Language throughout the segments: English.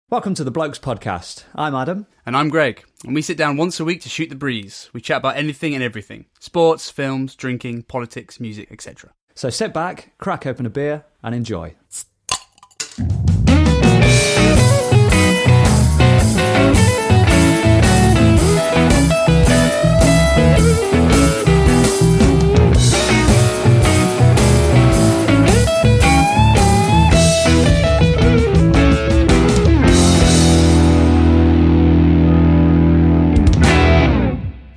Welcome to the Blokes podcast. I'm Adam. And I'm Greg. And we sit down once a week to shoot the breeze. We chat about anything and everything. Sports, films, drinking, politics, music, etc. So sit back, crack open a beer and enjoy.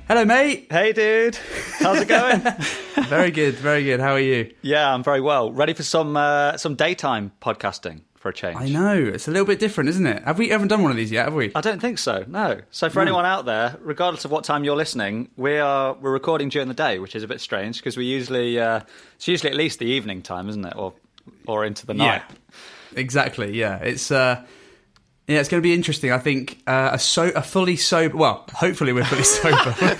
Hello, mate. Hey, dude. How's it going? Very good, very good. How are you? Yeah, I'm very well. Ready for some daytime podcasting for a change. I know. It's a little bit different, isn't it? We haven't done one of these yet, have we? I don't think so, no. So for anyone out there, regardless of what time you're listening, we're recording during the day, which is a bit strange because we usually it's usually at least the evening time, isn't it? Or into the night. Yeah, exactly, yeah. It's going to be interesting. I think a fully sober... Well, hopefully we're fully sober.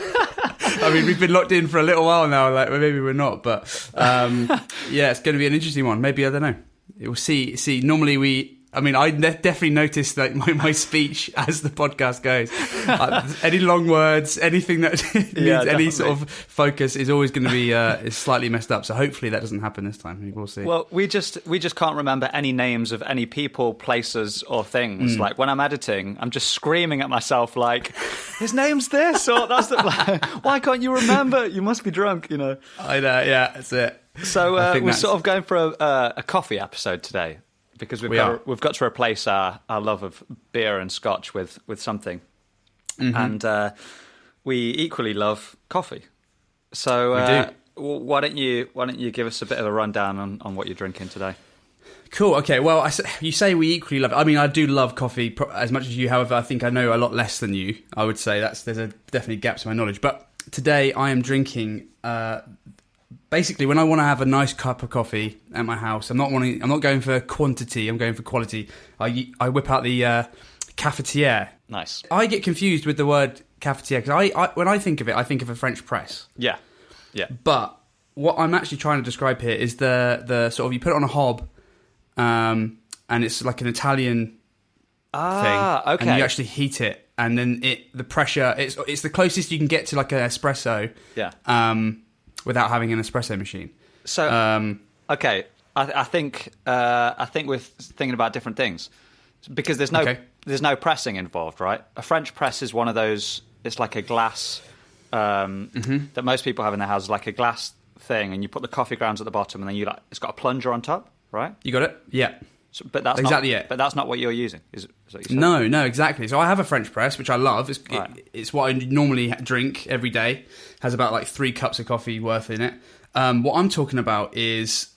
I mean, we've been locked in for a little while now. Like, maybe we're not. But, yeah, it's going to be an interesting one. Maybe, I don't know. We'll see. Normally I definitely noticed like my speech as the podcast goes. Any long words, anything that needs any sort of focus is always going to be is slightly messed up. So hopefully that doesn't happen this time. We'll see. Well, we just can't remember any names of any people, places, or things. Like when I'm editing, I'm just screaming at myself like, "His name's this or that's the." Why can't you remember? You must be drunk, you know. I know. Yeah, that's it. So we're sort of going for a coffee episode today. Because we've got to replace our love of beer and scotch with something, and we equally love coffee. So we do. Why don't you give us a bit of a rundown on what you're drinking today? Cool. Okay. Well, you say we equally love it. I mean, I do love coffee as much as you. However, I think I know a lot less than you. I would say there's definitely gaps in my knowledge. But today I am drinking. Basically, when I want to have a nice cup of coffee at my house, I'm not going for quantity. I'm going for quality. I whip out the cafetiere. Nice. I get confused with the word cafetiere because when I think of it, I think of a French press. Yeah. But what I'm actually trying to describe here is the sort of you put it on a hob, and it's like an Italian thing. Okay. And you actually heat it, and then the pressure. It's the closest you can get to like an espresso. Yeah. Without having an espresso machine. So, okay, I think we're thinking about different things because there's no pressing involved, right? A French press is one of those. It's like a glass that most people have in their houses, like a glass thing, and you put the coffee grounds at the bottom, and then it's got a plunger on top, right? You got it? Yeah. So, but that's exactly it. But that's not what you're using, is what you said? No, exactly. So I have a French press, which I love. It's what I normally drink every day. Has about like 3 cups of coffee worth in it. What I'm talking about is,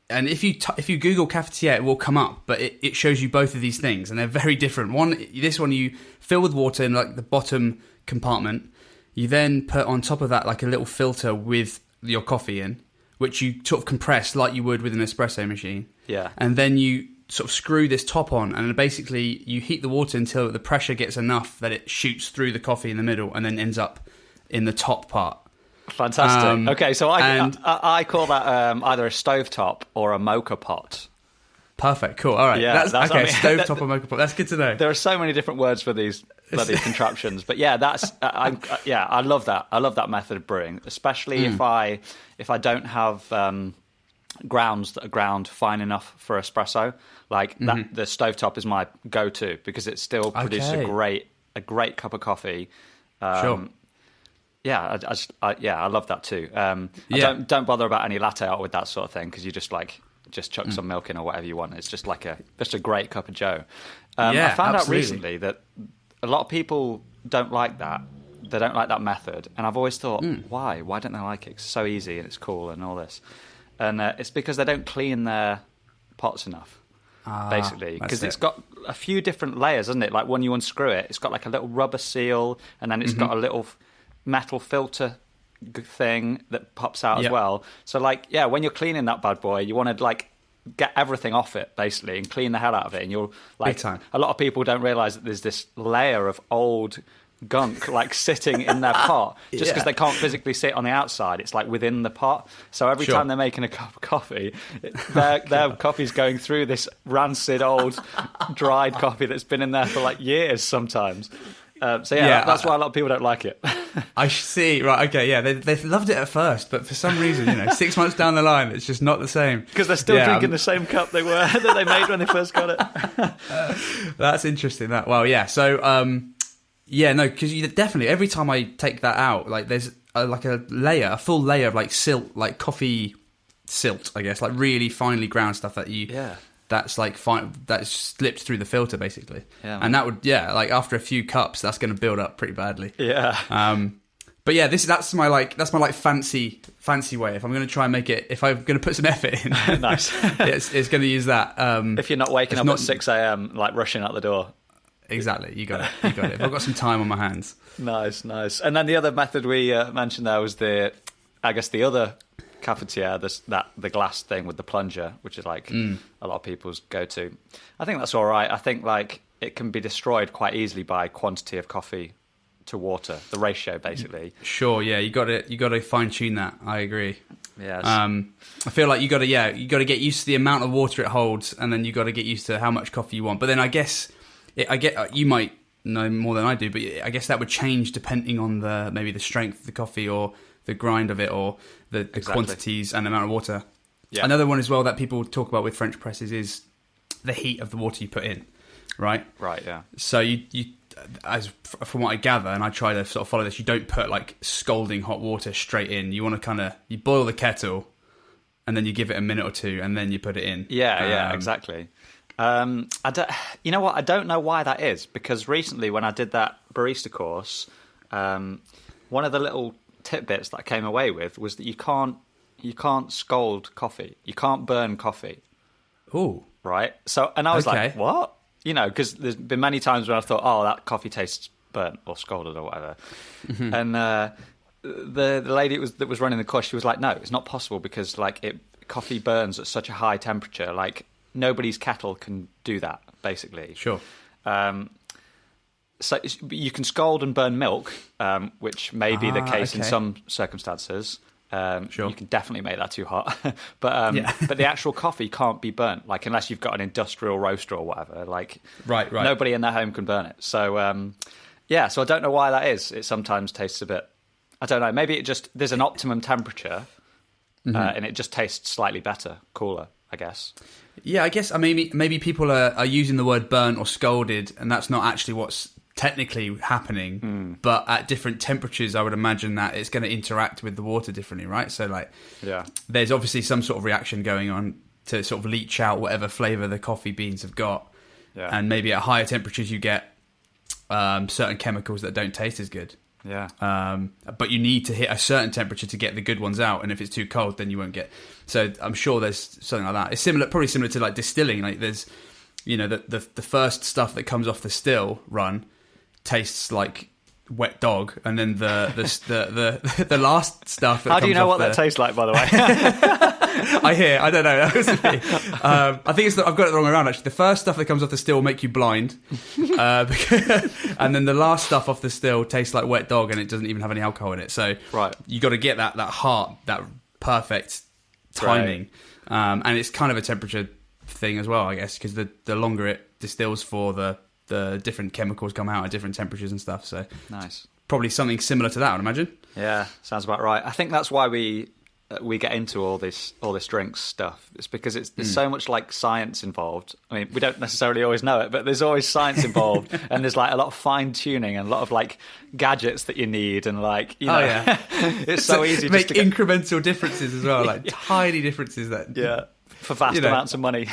and if you Google cafetiere, it will come up, but it shows you both of these things, and they're very different. This one you fill with water in like the bottom compartment. You then put on top of that like a little filter with your coffee in, which you sort of compress like you would with an espresso machine. Yeah. And then you sort of screw this top on, and basically you heat the water until the pressure gets enough that it shoots through the coffee in the middle and then ends up in the top part. Fantastic. Okay, so I call that either a stovetop or a mocha pot. Perfect. Cool. All right. Yeah, that's okay. Stovetop or mocha pot. That's good to know. There are so many different words for these bloody contraptions, but yeah, that's I love that. I love that method of brewing, especially if I don't have grounds that are ground fine enough for espresso. Like that, the stovetop is my go-to because it still produces a great cup of coffee. Sure. Yeah, I love that too. I don't bother about any latte art with that sort of thing because you just chuck some milk in or whatever you want. It's just a great cup of joe. I found out recently that a lot of people don't like that. They don't like that method, and I've always thought, why? Why don't they like it? It's so easy and it's cool and all this, and it's because they don't clean their pots enough. Basically, because it's got a few different layers, isn't it? Like when you unscrew it, it's got like a little rubber seal, and then it's got a little metal filter thing that pops out as well. So when you're cleaning that bad boy, you want to get everything off it basically and clean the hell out of it. And you're like, big time. A lot of people don't realize that there's this layer of old gunk like sitting in their pot just because they can't physically sit on the outside. It's like within the pot. So every time they're making a cup of coffee, their coffee's going through this rancid old dried coffee that's been in there for like years sometimes. That's why a lot of people don't like it. I see. Right. Okay. Yeah. They loved it at first, but for some reason, 6 months down the line, it's just not the same. Because they're still drinking the same cup that they made when they first got it. That's interesting. So, because you definitely, every time I take that out, like there's a full layer of like silt, like coffee silt, I guess, like really finely ground stuff that's like fine, that's slipped through the filter basically. Yeah, and that would like after a few cups, that's going to build up pretty badly. Yeah. But yeah, that's my fancy way. If I'm going to try and make it, if I'm going to put some effort in, nice, it's going to use that. If you're not waking up at 6 a.m. like rushing out the door. Exactly, you got it. If I've got some time on my hands. Nice. And then the other method we mentioned there was the other cafetiere, the glass thing with the plunger, which is like a lot of people's go-to. I think that's all right. I think like it can be destroyed quite easily by quantity of coffee to water, the ratio basically. Sure, yeah, you got to fine tune that. I agree. Yes. I feel like you got to get used to the amount of water it holds, and then you got to get used to how much coffee you want. But then I guess you might know more than I do, but I guess that would change depending on maybe the strength of the coffee or the grind of it or the quantities and amount of water. Yeah. Another one as well that people talk about with French presses is the heat of the water you put in, right? Right, yeah. So you from what I gather, and I try to sort of follow this, you don't put like scalding hot water straight in. You want to you boil the kettle and then you give it a minute or two and then you put it in. Yeah, exactly. You know what? I don't know why that is, because recently when I did that barista course, one of the little tidbits that I came away with was that you can't scald coffee. You can't burn coffee. Ooh. Right? So, and I was like, what? Because there's been many times when I thought, oh, that coffee tastes burnt or scalded or whatever. Mm-hmm. And the lady that was running the course, she was like, no, it's not possible because like coffee burns at such a high temperature. Like nobody's kettle can do that, basically. Sure. So you can scald and burn milk, which may be the case in some circumstances. Sure. You can definitely make that too hot, but the actual coffee can't be burnt, like unless you've got an industrial roaster or whatever. Like, right. Nobody in their home can burn it. So, so I don't know why that is. It sometimes tastes a bit. I don't know. Maybe there's an optimum temperature, and it just tastes slightly better, cooler, I guess. Yeah, I guess maybe people are using the word burnt or scalded, and that's not actually what's technically happening, but at different temperatures I would imagine that it's going to interact with the water differently, right? So like there's obviously some sort of reaction going on to sort of leach out whatever flavour the coffee beans have got, and maybe at higher temperatures you get certain chemicals that don't taste as good, but you need to hit a certain temperature to get the good ones out, and if it's too cold then you won't get. So I'm sure there's something like that. It's probably similar to like distilling. Like there's the first stuff that comes off the still run tastes like wet dog, and then the last stuff that how do you know what that tastes like, by the way? I don't know, that was me. I think I've got it the wrong way around actually. The first stuff that comes off the still will make you blind, and then the last stuff off the still tastes like wet dog, and it doesn't even have any alcohol in it. So you got to get that perfect timing, and it's kind of a temperature thing as well, I guess, because the longer it distills for, the different chemicals come out at different temperatures and stuff. So nice. Probably something similar to that, I'd imagine. Yeah, sounds about right. I think that's why we get into all this drinks stuff. It's because there's so much like science involved. I mean, we don't necessarily always know it, but there's always science involved, and there's like a lot of fine tuning and a lot of like gadgets that you need, and like it's so easy to make just incremental differences as well, like tiny differences that for vast amounts of money.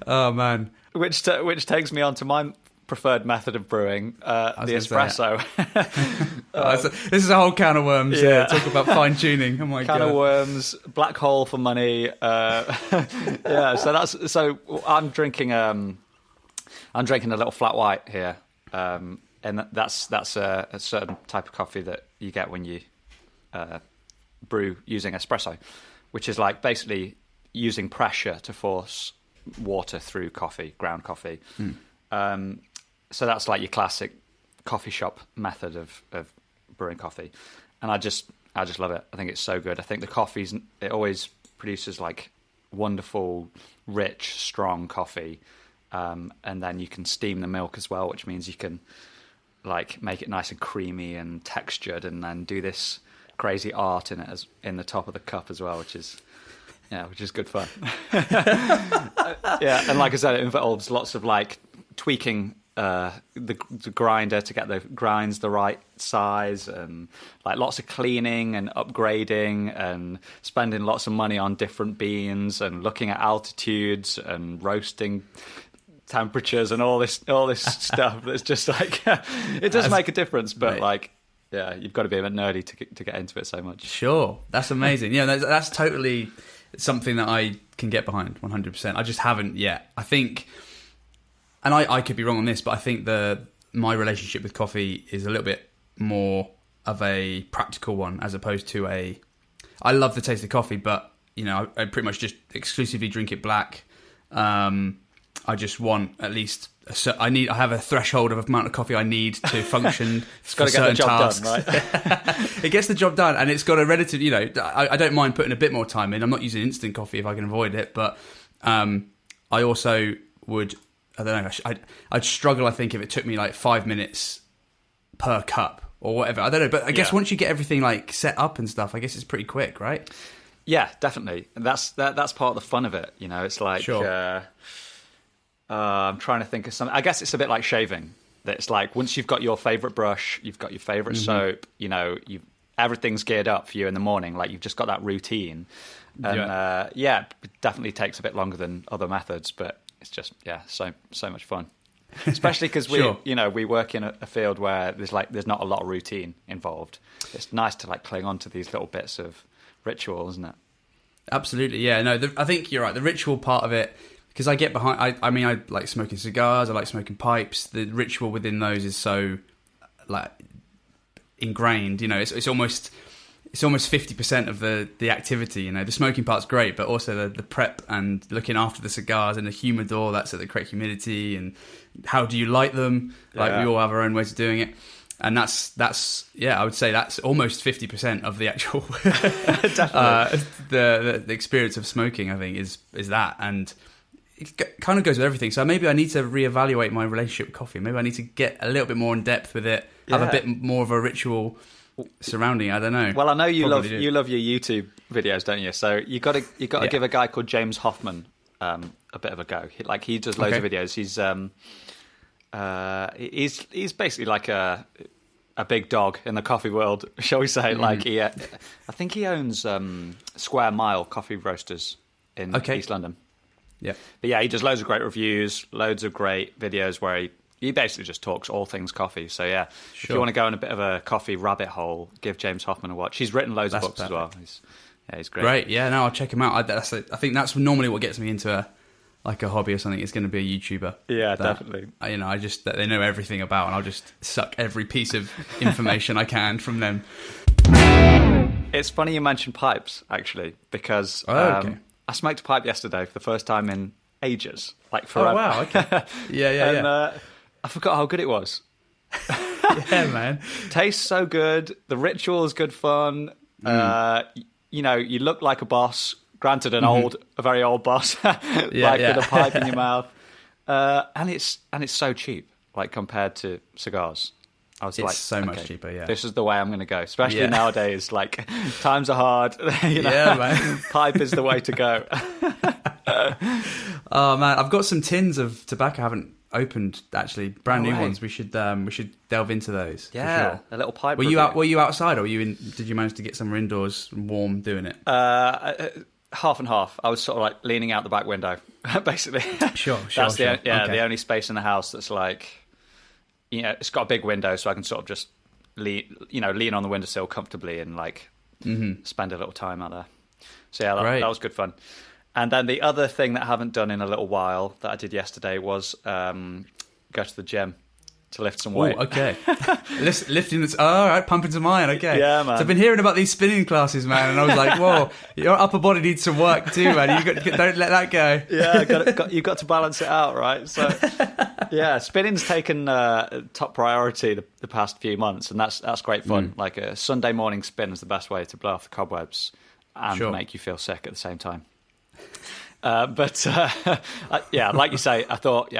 Oh man, which takes me on to my preferred method of brewing, the espresso. This is a whole can of worms. Yeah, talk about fine tuning. Oh my god, can of worms, black hole for money. So I'm drinking a little flat white here, and that's a certain type of coffee that you get when you brew using espresso, which is like basically using pressure to force water through ground coffee. so that's like your classic coffee shop method of brewing coffee, and I just love it. I think it's so good. I think it always produces like wonderful, rich, strong coffee, and then you can steam the milk as well, which means you can like make it nice and creamy and textured, and then do this crazy art in it in the top of the cup as well, which is good fun. Yeah, and like I said, it involves lots of like tweaking the grinder to get the grinds the right size, and like lots of cleaning and upgrading, and spending lots of money on different beans, and looking at altitudes and roasting temperatures and all this stuff. That's just like it does make a difference, but right. Like you've got to be a bit nerdy to get into it so much. Sure, that's amazing. Yeah, that's totally something that I can get behind 100%. I just haven't yet. I think, and I could be wrong on this, but I think my relationship with coffee is a little bit more of a practical one, as opposed to I love the taste of coffee, but I pretty much just exclusively drink it black. I just want at least I have a threshold of amount of coffee I need to function. It's got to get the job done, right? It gets the job done, and it's got a relative. I don't mind putting a bit more time in. I'm not using instant coffee if I can avoid it, but I also would. I don't know. I'd struggle. I think if it took me like 5 minutes per cup or whatever. I don't know, but I guess once you get everything like set up and stuff, I guess it's pretty quick, right? Yeah, definitely. And that's part of the fun of it. It's like. Sure. I'm trying to think of something. I guess it's a bit like shaving. That it's like once you've got your favorite brush, you've got your favorite soap. Everything's geared up for you in the morning. Like you've just got that routine. And it definitely takes a bit longer than other methods, but it's just so much fun. Especially because we work in a field where there's not a lot of routine involved. It's nice to like cling on to these little bits of ritual, isn't it? Absolutely, yeah. No, I think you're right. The ritual part of it. Because I get behind, I mean, I like smoking cigars, I like smoking pipes. The ritual within those is so, like, ingrained. It's almost 50% of the activity. The smoking part's great, but also the prep and looking after the cigars and the humidor that's at the correct humidity, and how do you light them? Like we all have our own ways of doing it, and that's I would say that's almost 50% of the actual the experience of smoking. I think is that. And it kind of goes with everything. So maybe I need to reevaluate my relationship with coffee. Maybe I need to get a little bit more in depth with it, have a bit more of a ritual surrounding. I don't know. Well, I know you love your YouTube videos, don't you? So you got to give a guy called James Hoffman a bit of a go. He does loads of videos. He's basically like a big dog in the coffee world, shall we say? Like I think he owns Square Mile Coffee Roasters in East London. Yeah, but he does loads of great reviews, loads of great videos where he basically just talks all things coffee. So if you want to go in a bit of a coffee rabbit hole, give James Hoffman a watch. He's written loads of books as well. He's great. Great, yeah. No, I'll check him out. I think that's normally what gets me into a hobby or something. Is going to be a YouTuber. Yeah, definitely. That they know everything about, and I'll just suck every piece of information I can from them. It's funny you mentioned pipes, actually, because I smoked a pipe yesterday for the first time in ages, like forever. Oh, wow, okay. Yeah. And I forgot how good it was. Yeah, man. Tastes so good. The ritual is good fun. You look like a boss. Granted, a very old boss, with a pipe in your mouth. And it's so cheap, like compared to cigars. It's so much cheaper, yeah. This is the way I'm going to go, especially nowadays. Like, times are hard. Man. Pipe is the way to go. Oh man, I've got some tins of tobacco I haven't opened. Actually, brand new ones. We should delve into those. Yeah, for sure. A little pipe. Were you outside, or were you in? Did you manage to get somewhere indoors warm doing it? Half and half. I was sort of like leaning out the back window, basically. Sure. That's the only space in the house that's like. It's got a big window, so I can sort of just lean on the windowsill comfortably and like spend a little time out there. So that was good fun. And then the other thing that I haven't done in a little while that I did yesterday was go to the gym to lift some weight. Oh, okay. Lifting this. Oh, all right, pumping some iron. Okay. Yeah, man. So I've been hearing about these spinning classes, man, and I was like, whoa, your upper body needs some work too, man. Don't let that go. Yeah, you've got to balance it out, right? So Yeah, spinning's taken top priority the past few months, and that's great fun. Like a Sunday morning spin is the best way to blow off the cobwebs and make you feel sick at the same time. But yeah, like you say, I thought,